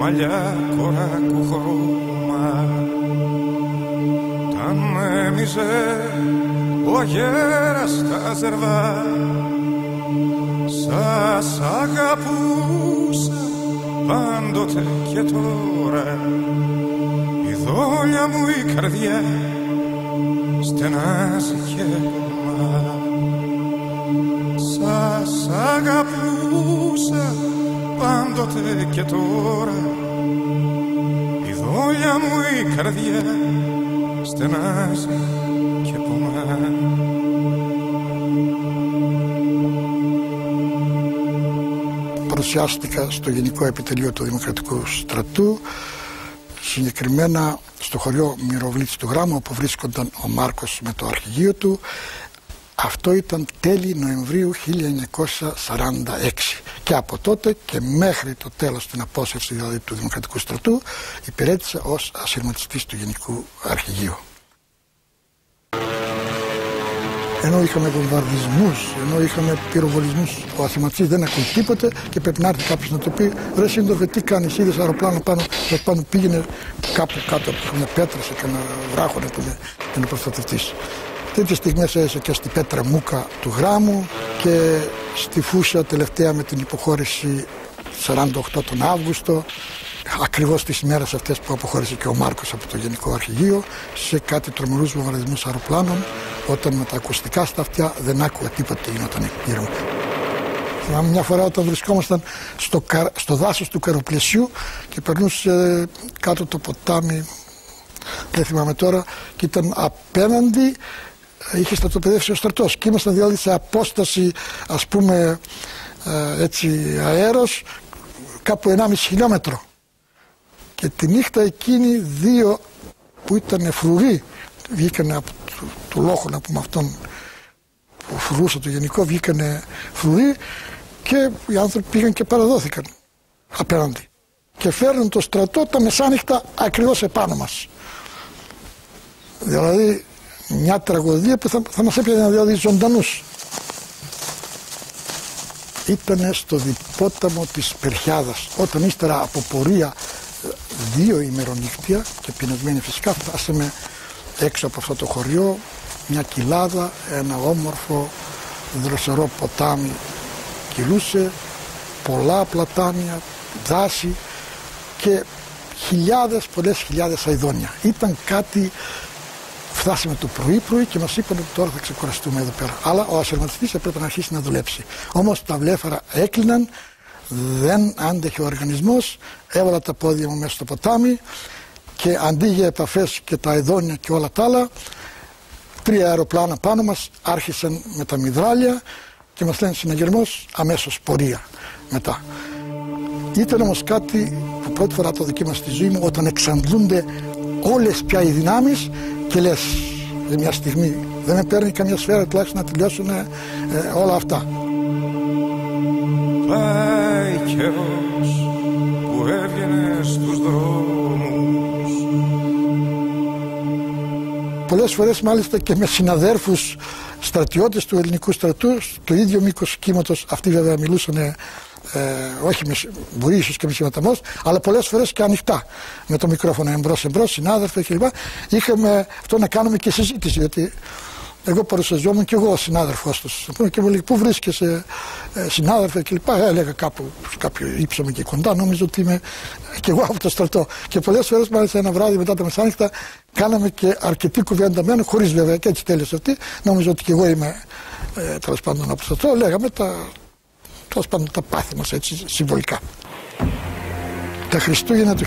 μαλλιά κοράκου χρώμα. Τα μέμιζε ο αγέρας τα ζερβά. Σας αγαπούσα πάντοτε και τώρα. Η δόλια μου η καρδιά στενάζει και πονά. Σας αγαπούσα πάντοτε και τώρα. Η δόλια μου η καρδιά στενάζει και πονά. Παρουσιάστηκα στο Γενικό Επιτελείο του Δημοκρατικού Στρατού, συγκεκριμένα στο χωριό Μυροβλήτης του Γράμμου, όπου βρίσκονταν ο Μάρκος με το αρχηγείο του. Αυτό ήταν τέλη Νοεμβρίου 1946 και από τότε και μέχρι το τέλος, την απόσυρση δηλαδή του Δημοκρατικού Στρατού, υπηρέτησα ως ασυρματιστής του Γενικού Αρχηγείου. Ενώ είχαμε βομβαρδισμούς, ενώ είχαμε πυροβολισμούς, ο ασυρματιστής δεν ακούει τίποτε και πρέπει να έρθει κάποιος να το πει: ρε σύντροφε, τι κάνεις, είδες αεροπλάνο πάνω, πήγαινε κάπου κάτω από μια πέτρα σε κανένα βράχο να προστατευτείς. Τέτοιες στιγμές έζησα και στη Πέτρα Μούκα του Γράμμου και στη Φούσα τελευταία με την υποχώρηση 48 τον Αύγουστο, ακριβώς τις ημέρες αυτές που αποχώρησε και ο Μάρκος από το Γενικό Αρχηγείο, σε κάτι τρομερούς βομβαρδισμούς αεροπλάνων, όταν με τα ακουστικά στα αυτιά δεν άκουγα τίποτα τι γινόταν γύρω μου. Θυμάμαι μια φορά όταν βρισκόμασταν στο δάσος του Καροπλαισιού και περνούσε κάτω το ποτάμι, δεν θυμάμαι τώρα, και ήταν απέναντι, είχε στρατοπεδεύσει ο στρατός και ήμασταν δηλαδή σε απόσταση, ας πούμε, έτσι αέρος, κάπου 1,5 χιλιόμετρο. Και τη νύχτα εκείνη δύο που ήταν φρουροί βγήκανε από το λόχο, να πούμε, αυτόν που φρουρούσε το Γενικό, βγήκανε φρουροί και οι άνθρωποι πήγαν και παραδόθηκαν απέναντι και φέρνουν το στρατό τα μεσάνυχτα ακριβώς επάνω μας. Δηλαδή μια τραγωδία που θα μας έπιανε δηλαδή ζωντανούς. Ήτανε στο διπόταμο της Περχιάδας, όταν ύστερα από πορεία 2 ημερονύχτια και πεινασμένοι φυσικά φτάσαμε έξω από αυτό το χωριό, μια κοιλάδα, ένα όμορφο δροσερό ποτάμι κυλούσε, πολλά πλατάνια, δάση και πολλές χιλιάδες αηδόνια. Ήταν κάτι. Φτάσαμε το πρωί και μας είπαν ότι τώρα θα ξεκουραστούμε εδώ πέρα. Αλλά ο ασυρματιστής έπρεπε να αρχίσει να δουλέψει. Όμως τα βλέφαρα έκλειναν, δεν άντεχε ο οργανισμός, έβαλα τα πόδια μου μέσα στο ποτάμι και αντί για επαφές και τα αηδόνια και όλα τα άλλα, 3 αεροπλάνα πάνω μας άρχισαν με τα μυδράλια και μας λένε συναγερμός, αμέσως πορεία μετά. Ήταν όμως κάτι που πρώτη φορά το δοκίμασα στη ζωή μου, όταν εξαντλούνται όλες πια οι δυνάμεις και λες για μια στιγμή δεν με παίρνει καμιά σφαίρα τουλάχιστον να τελειώσουν όλα αυτά. Πάει καιρός που έβγαινε στους δρόμους. Πολλές φορές μάλιστα και με συναδέρφους στρατιώτες του ελληνικού στρατού στο ίδιο μήκος κύματος, αυτοί βέβαια μιλούσαν όχι μπορεί ίσως και με συμματαμός, αλλά πολλές φορές και ανοιχτά με το μικρόφωνο εμπρός, συνάδελφοι κλπ. Είχαμε αυτό να κάνουμε και συζήτηση, γιατί εγώ παρουσιαζόμουν και εγώ συνάδελφος τους και μου λέει πού βρίσκεσαι συνάδελφε κλπ. Έλεγα κάποιο ύψομαι και κοντά, νόμιζα ότι είμαι και εγώ από το στρατό. Και πολλές φορές μάλιστα ένα βράδυ μετά τα μεσάνυχτα κάναμε και αρκετή κουβέντα μένω, χωρίς βέβαια, και έτσι τέλειωσε αυτή. Νόμιζα ότι και εγώ είμαι τέλος πάντων από το στρατό. Λέγαμε τα πάθη μας έτσι συμβολικά. Τα Χριστούγεννα του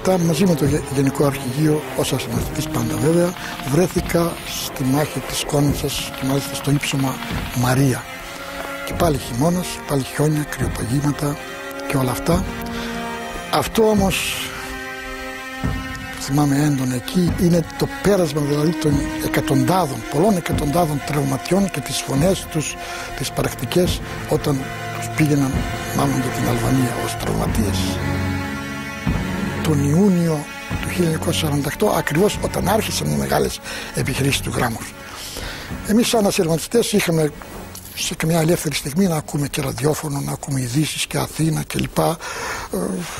1947 μαζί με το Γενικό Αρχηγείο ως ασυρματιστής πάντα βέβαια βρέθηκα στη μάχη της Κόνιτσας και μάλιστα στο ύψωμα Μαρία. Και πάλι χειμώνας, πάλι χιόνια, κρυοπαγήματα και όλα αυτά. Αυτό όμως θυμάμαι έντονα εκεί είναι το πέρασμα δηλαδή των πολλών εκατοντάδων τραυματιών και τις φωνές τους, τις πρακτικές όταν τους πήγαιναν μάλλον για την Αλβανία ως τραυματίες. Τον Ιούνιο του 1948 ακριβώς όταν άρχισαν οι μεγάλες επιχειρήσεις του Γράμμους. Εμείς σαν ασυρματιστές είχαμε σε καμιά ελεύθερη στιγμή να ακούμε και ραδιόφωνο, να ακούμε ειδήσεις και Αθήνα και λοιπά,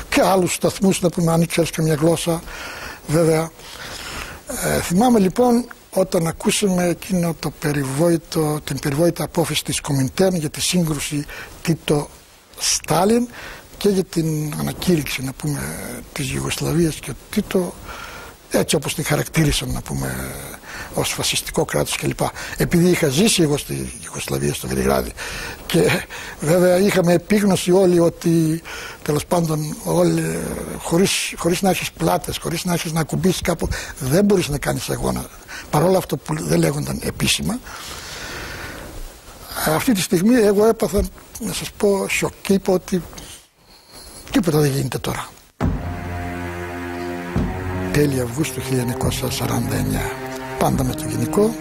και άλλους σταθμούς, να πούμε, αν ήξερες και μια γλώσσα βέβαια. Θυμάμαι λοιπόν όταν ακούσαμε εκείνο το την περιβόητη απόφαση της Κομιντέρν για τη σύγκρουση Τίτο-Στάλιν και για την ανακήρυξη, να πούμε, της Ιουγκοσλαβίας, και ο Τίτο, έτσι όπως την χαρακτήρισαν, να πούμε, ως φασιστικό κράτος κλπ. Επειδή είχα ζήσει εγώ στη Ιουγκοσλαβία, στο Βελιγράδι, και βέβαια είχαμε επίγνωση όλοι ότι τέλος πάντων χωρίς να έχεις πλάτες, χωρίς να έχεις να ακουμπήσεις κάπου, δεν μπορείς να κάνεις αγώνα, παρόλα αυτό που δεν λέγονταν επίσημα. Αυτή τη στιγμή εγώ έπαθα, να σας πω, σοκ, και είπα ότι τίποτα δεν γίνεται τώρα. Τέλη Αυγούστου 1949, πάντα με το Γενικό,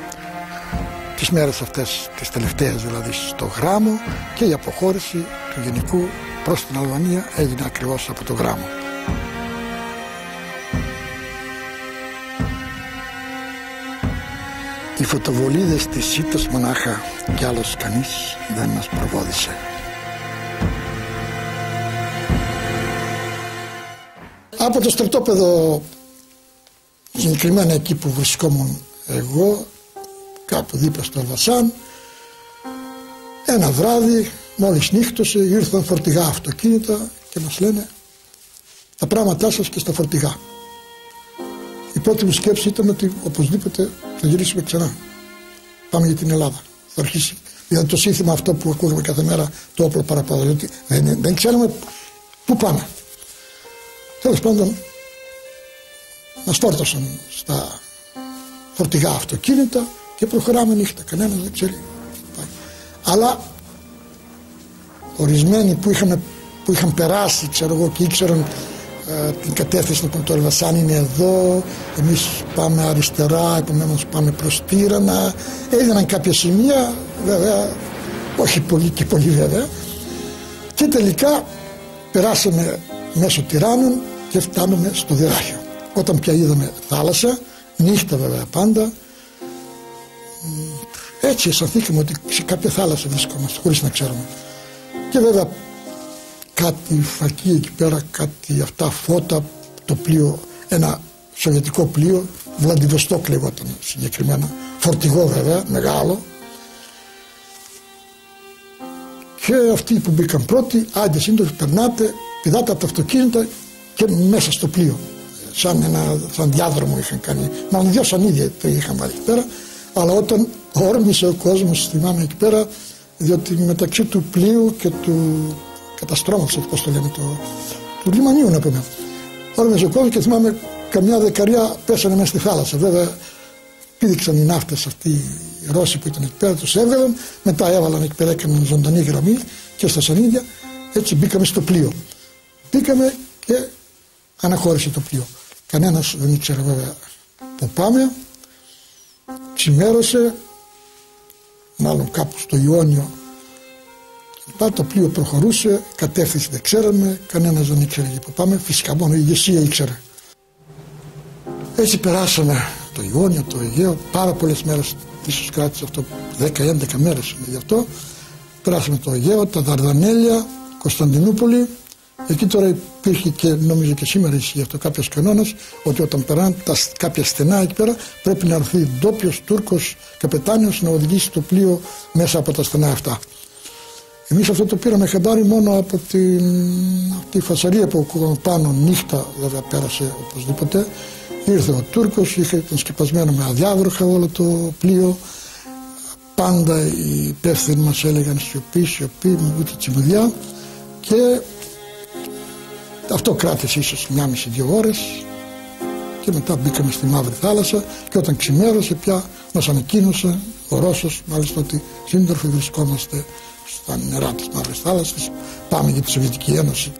τις μέρες αυτές, τις τελευταίες δηλαδή, στο Γράμμο, και η αποχώρηση του Γενικού προς την Αλβανία έγινε ακριβώς από το Γράμμο. Οι φωτοβολίδες της Σίτας μονάχα, κι άλλος κανείς δεν μας προβόδησε. Από το στρατόπεδο, συγκεκριμένα εκεί που βρισκόμουν εγώ, κάπου δίπλα στο Ελβασάν, ένα βράδυ, μόλις νύχτωσε, ήρθαν φορτηγά αυτοκίνητα και μας λένε τα πράγματά σας και στα φορτηγά. Η πρώτη μου σκέψη ήταν ότι οπωσδήποτε θα γυρίσουμε ξανά. Πάμε για την Ελλάδα. Θα αρχίσει, δηλαδή το σύνθημα αυτό που ακούγαμε κάθε μέρα, το όπλο παραπάνω, διότι δεν ξέραμε πού πάμε. Τέλος πάντων, μας φόρτωσαν στα φορτηγά αυτοκίνητα και προχωράμε νύχτα. Κανένας δεν ξέρει. Αλλά ορισμένοι που είχαν περάσει, ξέρω εγώ, και ήξεραν την κατεύθυνση, λοιπόν, το Ελβασάν είναι εδώ, εμείς πάμε αριστερά, επομένως πάμε προς Τύρανα, έδιναν κάποια σημεία, βέβαια, όχι πολύ και πολύ βέβαια, και τελικά περάσαμε μέσω Τυράννων και φτάνουμε στο Δυράχιο. Όταν πια είδαμε θάλασσα, νύχτα βέβαια πάντα, έτσι αισθανθήκαμε ότι σε κάποια θάλασσα βρισκόμαστε, χωρίς να ξέρουμε. Και βέβαια κάτι φακή εκεί πέρα, κάτι αυτά φώτα, το πλοίο, ένα σοβιετικό πλοίο, Βλαντιβοστόκ λεγόταν συγκεκριμένα, φορτηγό βέβαια, μεγάλο. Και αυτοί που μπήκαν πρώτοι, άντε σύντομα περνάτε, πηδάτε από τα αυτοκίνητα και μέσα στο πλοίο. Σαν διάδρομο είχαν κάνει, μάλλον δυο σανίδια το είχαν βάλει εκεί πέρα, αλλά όταν όρμησε ο κόσμος, θυμάμαι εκεί πέρα, διότι μεταξύ του πλοίου και του καταστρώματος, πώς το λέμε, του λιμανιού, να πούμε, όρμησε ο κόσμος και θυμάμαι καμιά δεκαριά πέσανε μέσα στη θάλασσα. Βέβαια πήδηξαν οι ναύτες αυτοί οι Ρώσοι που ήταν εκεί πέρα, τους έβγαλαν, μετά έβαλαν εκεί πέρα, έκαναν ζωντανή γραμμή και στα σανίδια. Έτσι μπήκαμε στο πλοίο. Μπήκαμε και αναχώρησε το πλοίο. Κανένας δεν ήξερε βέβαια που πάμε. Ξημέρωσε, μάλλον κάπου στο Ιόνιο. Το πλοίο προχωρούσε, κατεύθυνση δεν ξέραμε, κανένας δεν ήξερε που πάμε. Φυσικά μόνο η ηγεσία ήξερε. Έτσι περάσαμε το Ιόνιο, το Αιγαίο, πάρα πολλές μέρες, ίσως κράτησε αυτό 10-11 μέρες γι' αυτό. Περάσαμε το Αιγαίο, τα Δαρδανέλια, Κωνσταντινούπολη. Εκεί τώρα υπήρχε και νομίζω και σήμερα ισχύει αυτό κάποιος κανόνας, ότι όταν περνάνε κάποια στενά εκεί πέρα πρέπει να έρθει ντόπιος Τούρκος καπετάνιος να οδηγήσει το πλοίο μέσα από τα στενά αυτά. Εμείς αυτό το πήραμε χαμπάρι μόνο από τη φασαρία που ακούγαμε πάνω, νύχτα βέβαια πέρασε οπωσδήποτε. Ήρθε ο Τούρκος, ήταν σκεπασμένο με αδιάβροχα όλο το πλοίο. Πάντα οι υπεύθυνοι μας έλεγαν σιωπή, με ούτε τσιμουδιά, και αυτό κράτησε ίσως 1,5-2 ώρες και μετά μπήκαμε στη Μαύρη Θάλασσα και όταν ξημέρωσε πια μας ανακοίνωσε ο Ρώσος μάλιστα ότι σύντροφοι βρισκόμαστε στα νερά της Μαύρης Θάλασσας, πάμε για τη Σοβιετική Ένωση.